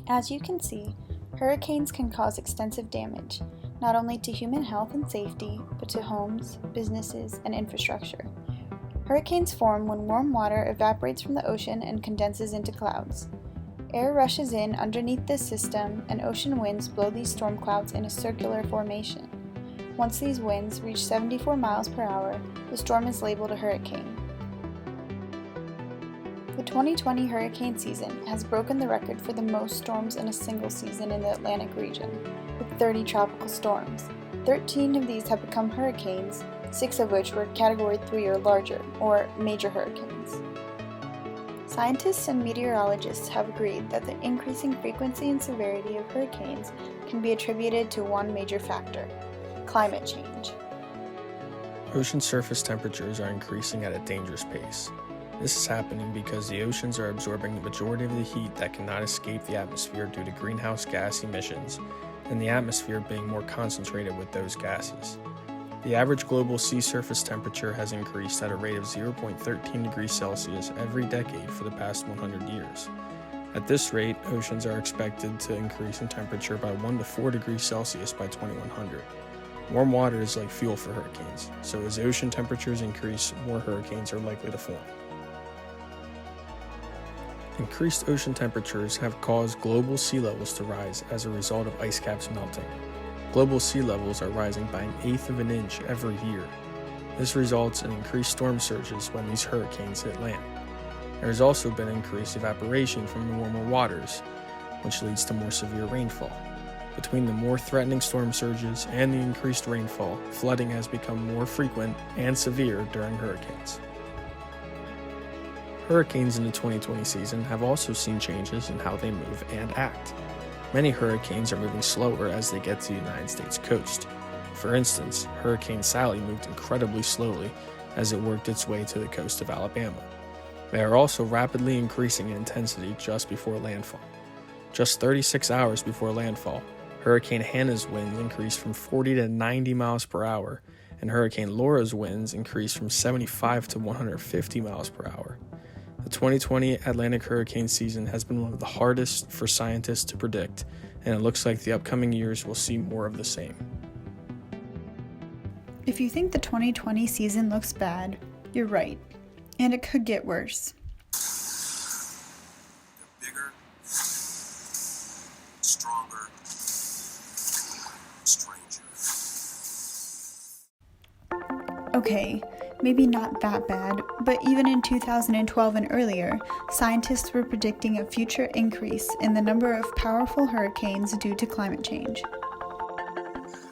As you can see, hurricanes can cause extensive damage, not only to human health and safety, but to homes, businesses, and infrastructure. Hurricanes form when warm water evaporates from the ocean and condenses into clouds. Air rushes in underneath this system, and ocean winds blow these storm clouds in a circular formation. Once these winds reach 74 miles per hour, the storm is labeled a hurricane. The 2020 hurricane season has broken the record for the most storms in a single season in the Atlantic region, with 30 tropical storms. 13 of these have become hurricanes, 6 of which were Category 3 or larger, or major hurricanes. Scientists and meteorologists have agreed that the increasing frequency and severity of hurricanes can be attributed to one major factor: climate change. Ocean surface temperatures are increasing at a dangerous pace. This is happening because the oceans are absorbing the majority of the heat that cannot escape the atmosphere due to greenhouse gas emissions, and the atmosphere being more concentrated with those gases. The average global sea surface temperature has increased at a rate of 0.13 degrees Celsius every decade for the past 100 years. At this rate, oceans are expected to increase in temperature by 1 to 4 degrees Celsius by 2100. Warm water is like fuel for hurricanes, so as ocean temperatures increase, more hurricanes are likely to form. Increased ocean temperatures have caused global sea levels to rise as a result of ice caps melting. Global sea levels are rising by 1/8 of an inch every year. This results in increased storm surges when these hurricanes hit land. There has also been increased evaporation from the warmer waters, which leads to more severe rainfall. Between the more threatening storm surges and the increased rainfall, flooding has become more frequent and severe during hurricanes. Hurricanes in the 2020 season have also seen changes in how they move and act. Many hurricanes are moving slower as they get to the United States coast. For instance, Hurricane Sally moved incredibly slowly as it worked its way to the coast of Alabama. They are also rapidly increasing in intensity just before landfall. Just 36 hours before landfall, Hurricane Hannah's winds increased from 40 to 90 miles per hour, and Hurricane Laura's winds increased from 75 to 150 miles per hour. The 2020 Atlantic hurricane season has been one of the hardest for scientists to predict, and it looks like the upcoming years will see more of the same. If you think the 2020 season looks bad, you're right, and it could get worse. They're bigger, stronger, stranger. Okay, maybe not that bad, but even in 2012 and earlier, scientists were predicting a future increase in the number of powerful hurricanes due to climate change.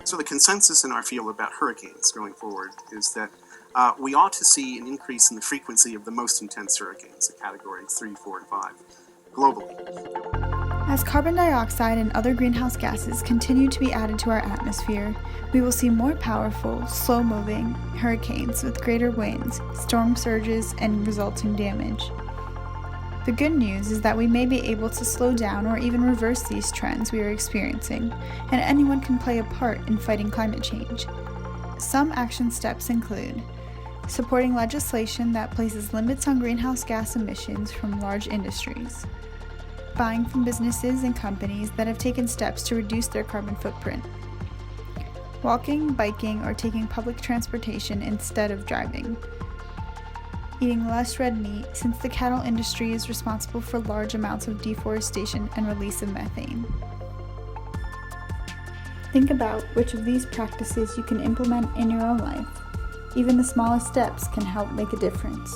So the consensus in our field about hurricanes going forward is that we ought to see an increase in the frequency of the most intense hurricanes, the categories 3, 4, and 5, globally. As carbon dioxide and other greenhouse gases continue to be added to our atmosphere, we will see more powerful, slow-moving hurricanes with greater winds, storm surges, and resulting damage. The good news is that we may be able to slow down or even reverse these trends we are experiencing, and anyone can play a part in fighting climate change. Some action steps include supporting legislation that places limits on greenhouse gas emissions from large industries, buying from businesses and companies that have taken steps to reduce their carbon footprint, walking, biking, or taking public transportation instead of driving, eating less red meat since the cattle industry is responsible for large amounts of deforestation and release of methane. Think about which of these practices you can implement in your own life. Even the smallest steps can help make a difference.